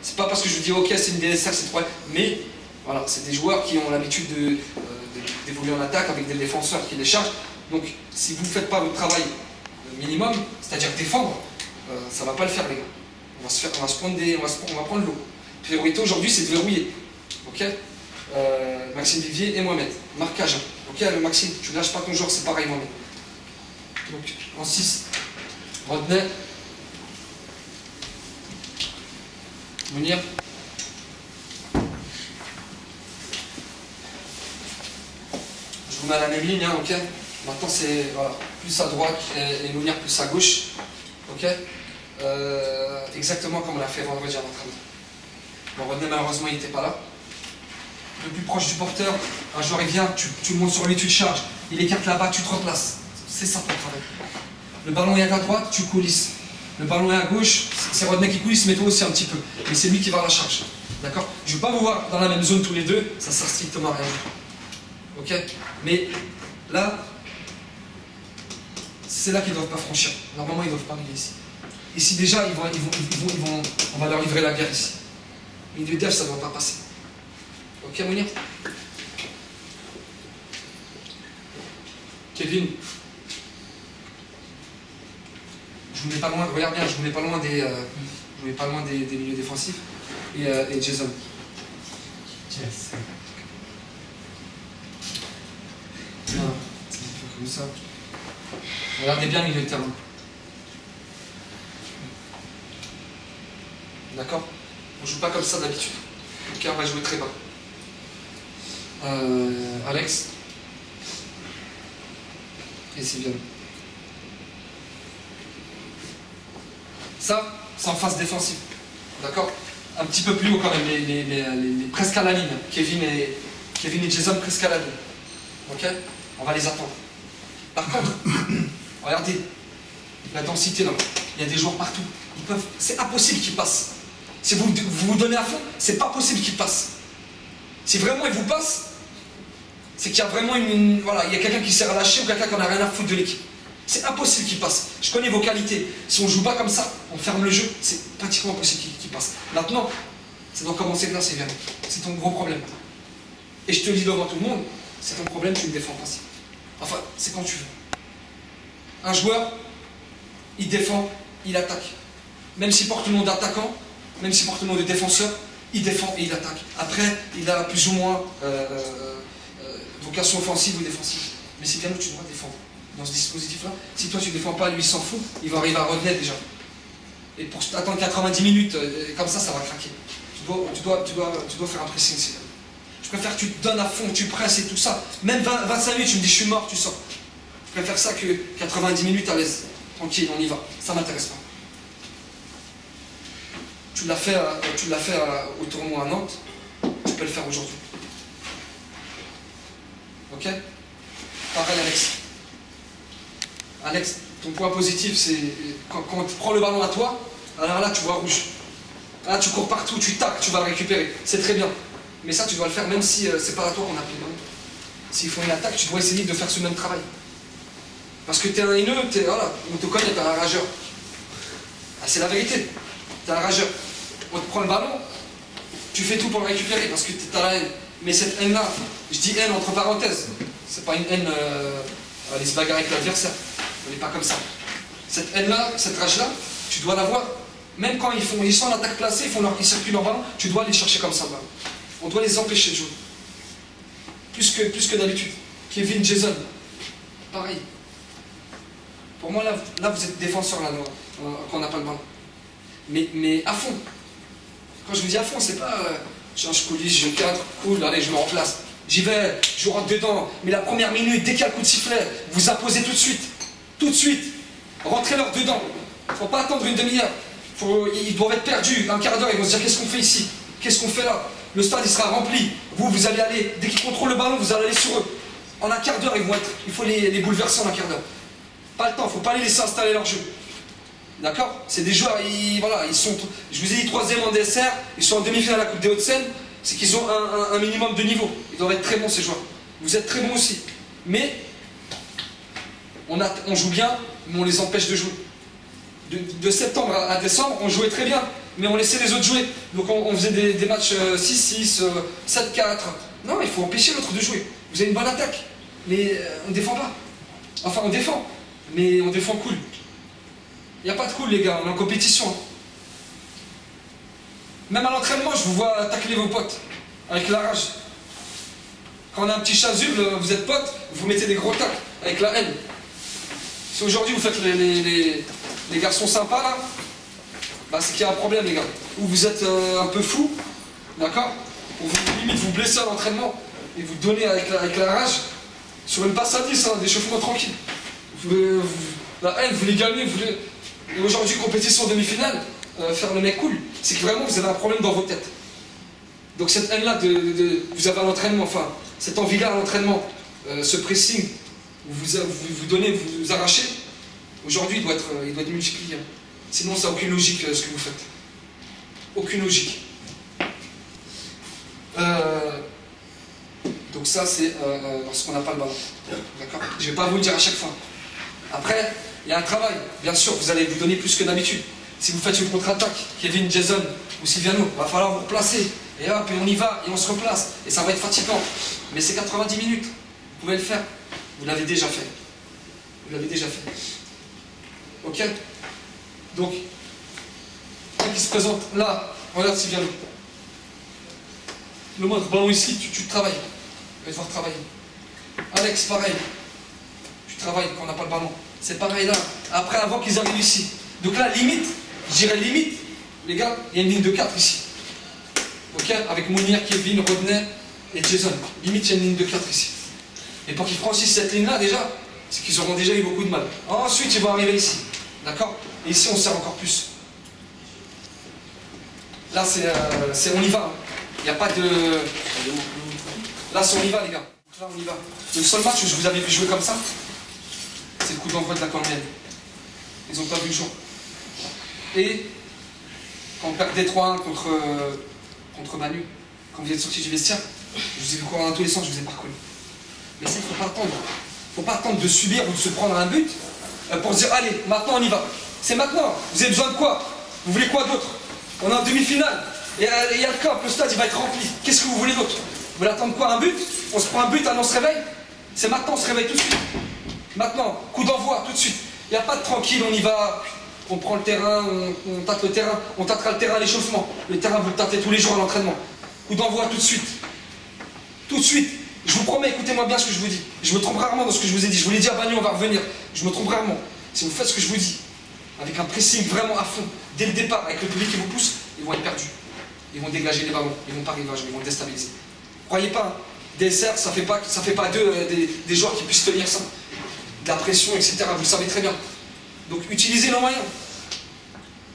C'est pas parce que je vous dis ok c'est une DSR, c'est trop. Mais voilà, c'est des joueurs qui ont l'habitude d'évoluer en attaque avec des défenseurs qui les chargent. Donc si vous ne faites pas votre travail minimum, c'est-à-dire défendre, ça va pas le faire les gars. On va prendre l'eau. Priorité aujourd'hui c'est de verrouiller. Ok, Maxime Vivier et Mohamed. Marquage. Ok, Maxime, tu lâches pas ton joueur, c'est pareil Mohamed. Donc en 6, Rodney, Mounir. Je vous mets à la même ligne, hein, ok. Maintenant c'est voilà, plus à droite et Mounir plus à gauche. Ok. Exactement comme on l'a fait vendredi à l'entraînement. Bon, Rodney malheureusement il n'était pas là. Le plus proche du porteur, un joueur il vient, tu montes sur lui, tu le charges. Il écarte là-bas, tu te replaces. C'est ça ton travail. Le ballon est à droite, tu coulisses. Le ballon est à gauche, c'est Rodney qui coulisse, mais toi aussi un petit peu. Mais c'est lui qui va à la charge. D'accord? Je ne veux pas vous voir dans la même zone tous les deux, ça sert strictement à rien. Ok? Mais là, c'est là qu'ils ne doivent pas franchir. Normalement, ils ne doivent pas arriver ici. Ici déjà, on va leur livrer la guerre ici. Milieu def, ça ne doit pas passer. Ok, Mounir? Kevin, je vous mets pas loin, regarde bien, je vous mets pas loin des milieux défensifs. Et Jason. Yes. Bien, comme ça. Regardez bien le milieu de terrain. D'accord? On joue pas comme ça d'habitude. Ok, on va jouer très bas. Alex et Sylviane. Ça, c'est en phase défensive. D'accord? Un petit peu plus haut quand même, presque à la ligne. Kevin et Jason presque à la ligne. Ok? On va les attendre. Par contre, regardez la densité là. Il y a des joueurs partout. C'est impossible qu'ils passent. Si vous vous donnez à fond, c'est pas possible qu'ils passent. Si vraiment ils vous passent, c'est qu'il y a vraiment voilà, il y a quelqu'un qui s'est relâché ou quelqu'un qui en a rien à foutre de l'équipe. C'est impossible qu'il passe. Je connais vos qualités. Si on joue pas comme ça, on ferme le jeu, c'est pratiquement impossible qu'il passe. Maintenant, ça doit commencer là, c'est bien. C'est ton gros problème. Et je te le dis devant tout le monde, c'est ton problème, tu ne défends pas. Enfin, c'est quand tu veux. Un joueur, il défend, il attaque. Même s'il porte le nom d'attaquant, même s'il porte le nom de défenseur, il défend et il attaque. Après, il a plus ou moins vocation offensive ou défensive. Mais c'est bien où tu dois défendre. Dans ce dispositif-là, si toi tu ne défends pas, lui il s'en fout, il va arriver à revenir déjà. Et pour attendre 90 minutes, comme ça va craquer. Tu dois faire un pressing. Je préfère que tu te donnes à fond, tu presses et tout ça. Même 25 minutes, tu me dis je suis mort, tu sors. Je préfère ça que 90 minutes à l'aise. Tranquille, on y va. Ça m'intéresse pas. Tu l'as fait au tournoi à Nantes, tu peux le faire aujourd'hui. Ok? Pareil Alex. Alex, ton point positif, c'est quand tu prends le ballon à toi, alors là tu vois rouge. Là tu cours partout, tu tacs, tu vas le récupérer. C'est très bien. Mais ça tu dois le faire même si c'est pas à toi qu'on a pris le ballon. S'il faut une attaque, tu dois essayer de faire ce même travail. Parce que t'es un haineux, voilà, on te connaît, t'es un rageur. Ah, c'est la vérité. T'es un rageur. On te prend le ballon, tu fais tout pour le récupérer parce que t'as la haine. Mais cette haine-là, je dis haine entre parenthèses, c'est pas une haine, aller se bagarrer avec l'adversaire. On n'est pas comme ça. Cette haine-là, cette rage-là, tu dois l'avoir. Même quand ils sont en attaque placée, ils circulent leur ballon, tu dois les chercher comme ça. Ballon. On doit les empêcher de jouer. Plus que d'habitude. Kevin, Jason, pareil. Pour moi, là vous êtes défenseur là, quand on n'a pas le ballon. Mais à fond. Quand je vous dis à fond, c'est pas je coulisse, je cadre, cool, allez, je me remplace. J'y vais, je rentre dedans. Mais la première minute, dès qu'il y a le coup de sifflet, vous imposez tout de suite. Tout de suite. Rentrez-leur dedans. Faut pas attendre une demi-heure. Ils doivent être perdus. Un quart d'heure, ils vont se dire qu'est-ce qu'on fait ici? Qu'est-ce qu'on fait là? Le stade, il sera rempli. Vous allez aller, dès qu'ils contrôlent le ballon, vous allez aller sur eux. En un quart d'heure, il faut les bouleverser en un quart d'heure. Pas le temps, il ne faut pas les laisser installer leur jeu. D'accord? C'est des joueurs, ils sont, je vous ai dit 3e en DSR, ils sont en demi-finale à la Coupe des Hauts-de-Seine, c'est qu'ils ont un minimum de niveau. Ils doivent être très bons ces joueurs. Vous êtes très bons aussi. Mais on joue bien, mais on les empêche de jouer. De septembre à décembre, on jouait très bien. mais on laissait les autres jouer. Donc on faisait des matchs 6-6, 7-4. Non, il faut empêcher l'autre de jouer. Vous avez une bonne attaque, mais on ne défend pas. Enfin, on défend, mais on défend cool. Il n'y a pas de cool, les gars, on est en compétition. Même à l'entraînement, je vous vois tacler vos potes, avec la rage. Quand on a un petit chasuble, vous êtes potes, vous mettez des gros tacs, avec la haine. Si aujourd'hui vous faites les garçons sympas, là, bah, c'est qu'il y a un problème, les gars. Ou vous êtes un peu fou, d'accord? Ou vous, limite, vous blessez à l'entraînement, et vous donnez avec la rage, sur une passe à 10, hein, d'échauffement tranquille. La haine, vous les gagnez, et aujourd'hui, compétition demi-finale, faire le mec cool, c'est que vraiment vous avez un problème dans vos têtes. Donc cette haine-là, vous avez à l'entraînement, enfin, cette envie-là à l'entraînement, ce pressing, vous donnez, vous arrachez, aujourd'hui il doit être multiplié. Sinon ça n'a aucune logique ce que vous faites. Aucune logique. Donc ça c'est lorsqu'on n'a pas le ballon. D'accord? Je ne vais pas vous le dire à chaque fois. Après, il y a un travail. Bien sûr, vous allez vous donner plus que d'habitude. Si vous faites une contre-attaque, Kevin, Jason ou Silviano, il va falloir vous replacer. Et hop, et on y va, et on se replace. Et ça va être fatigant. Mais c'est 90 minutes. Vous pouvez le faire. Vous l'avez déjà fait. Vous l'avez déjà fait. Ok? Donc, un qui se présente là, regarde Silviano. Le moindre ballon ici, tu travailles. Tu vas devoir travailler. Alex, pareil. Tu travailles quand on n'a pas le ballon. C'est pareil là. Après, avant qu'ils arrivent ici. Donc là, limite, je dirais limite, les gars, il y a une ligne de 4 ici. Ok? Avec Mounir, Kevin, Rodney et Jason. Limite, il y a une ligne de 4 ici. Et pour qu'ils franchissent cette ligne-là, déjà, c'est qu'ils auront déjà eu beaucoup de mal. Ensuite, ils vont arriver ici. D'accord? Et ici, on serre encore plus. Là, on y va. Il n'y a pas de... Là, c'est on y va, les gars. Là, on y va. Le seul match où je vous avais vu jouer comme ça, c'est le coup d'envoi de la Colombienne. Ils n'ont pas vu le jour. Et quand on perdait 3-1 contre Manu, quand vous êtes sortis du vestiaire, je vous ai vu courir dans tous les sens, je vous ai pas reconnu. Mais ça, il ne faut pas attendre. Il ne faut pas attendre de subir ou de se prendre un but pour se dire, allez, maintenant on y va. C'est maintenant. Vous avez besoin de quoi? Vous voulez quoi d'autre? On est en demi-finale. Et il y a le camp, le stade, il va être rempli. Qu'est-ce que vous voulez d'autre? Vous voulez attendre quoi? Un but? On se prend un but, on se réveille? C'est maintenant, on se réveille tout de suite. Maintenant, coup d'envoi, tout de suite. Il n'y a pas de tranquille, on y va, on prend le terrain, on tâte le terrain, on tâtera le terrain à l'échauffement. Le terrain, vous le tâtez tous les jours à l'entraînement. Coup d'envoi tout de suite. Tout de suite. Je vous promets, écoutez-moi bien ce que je vous dis. Je me trompe rarement dans ce que je vous ai dit. Je vous l'ai dit à Bagnon, on va revenir. Je me trompe rarement. Si vous faites ce que je vous dis, avec un pressing vraiment à fond, dès le départ, avec le public qui vous pousse, ils vont être perdus. Ils vont dégager les ballons, ils vont pas arriver à jouer, ils vont déstabiliser. Croyez pas, hein, des serres, ça fait pas d'eux des joueurs qui puissent tenir ça. De la pression, etc. Vous le savez très bien. Donc utilisez nos moyens.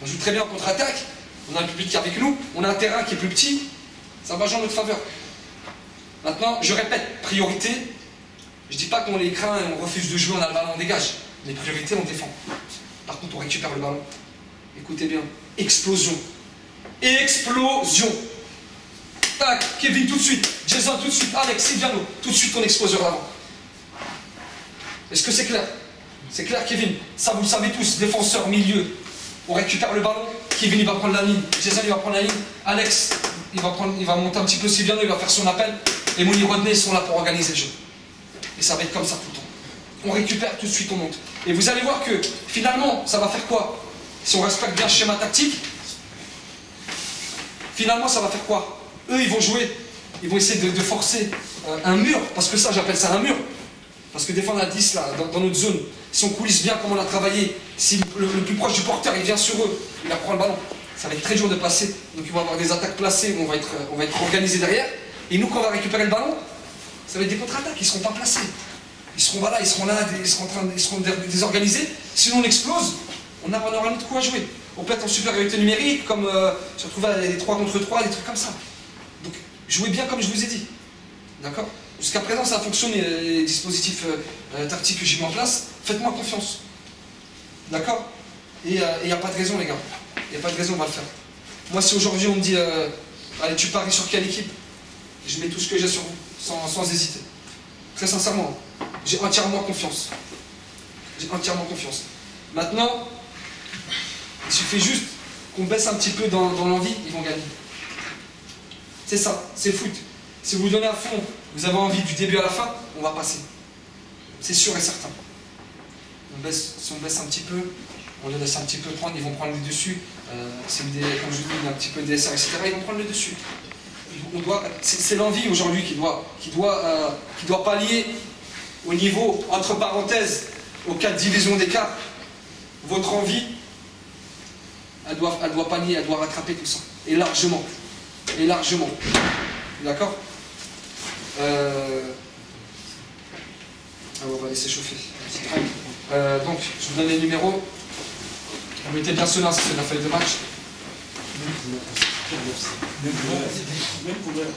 On joue très bien en contre-attaque, on a un public qui est avec nous, on a un terrain qui est plus petit, ça va jouer en notre faveur. Maintenant, je répète, priorité, je dis pas qu'on les craint et on refuse de jouer, on a le ballon, on dégage. Les priorités, on défend. Par contre, on récupère le ballon. Écoutez bien, explosion. Explosion. Tac, Kevin tout de suite, Jason tout de suite, Alex, Silviano, tout de suite on explose vers l'avant. Est-ce que c'est clair? C'est clair, Kevin? Ça, vous le savez tous, défenseur, milieu. On récupère le ballon, Kevin il va prendre la ligne, Jason il va prendre la ligne, Alex il va monter un petit peu Silviano, il va faire son appel, et Mounir, Rodney ils sont là pour organiser le jeu. Et ça va être comme ça tout le temps. On récupère, tout de suite on monte. Et vous allez voir que finalement, ça va faire quoi? Si on respecte bien le schéma tactique, finalement ça va faire quoi? Eux ils vont jouer, ils vont essayer de forcer un mur, parce que ça j'appelle ça un mur. Parce que défendre à 10 là, dans notre zone, si on coulisse bien comme on a travaillé, si le plus proche du porteur il vient sur eux, il apprend le ballon, ça va être très dur de passer. Donc ils vont avoir des attaques placées où on va être organisé derrière. Et nous quand on va récupérer le ballon, ça va être des contre-attaques, ils ne seront pas placés. Ils seront là, ils seront désorganisés. Sinon on explose, on aura un autre coup à jouer. On peut être en supériorité numérique, comme se retrouver à des 3 contre 3, des trucs comme ça. Donc jouez bien comme je vous ai dit. D'accord? Jusqu'à présent ça a fonctionné, les dispositifs tactiques que j'ai mis en place. Faites-moi confiance. D'accord? Et il n'y a pas de raison les gars. Il n'y a pas de raison, on va le faire. Moi si aujourd'hui on me dit allez tu paries sur quelle équipe? Je mets tout ce que j'ai sur vous, sans hésiter. Très sincèrement, j'ai entièrement confiance. J'ai entièrement confiance. Maintenant, il suffit juste qu'on baisse un petit peu dans l'envie, ils vont gagner. C'est ça, c'est foot. Si vous donnez à fond, vous avez envie du début à la fin, on va passer. C'est sûr et certain. Si on baisse un petit peu, on les laisse un petit peu prendre, ils vont prendre le dessus. Comme je vous dis, il y a un petit peu de DSR, etc. Ils vont prendre le dessus. C'est l'envie aujourd'hui qui doit pallier au niveau, entre parenthèses, aux 4 divisions d'écart. Votre envie, elle doit pallier, elle doit rattraper tout ça. Et largement. Et largement. D'accord? On va laisser chauffer. Donc, je vous donne les numéros. Vous mettez bien ceux-là, c'est la feuille de match. Même couleur.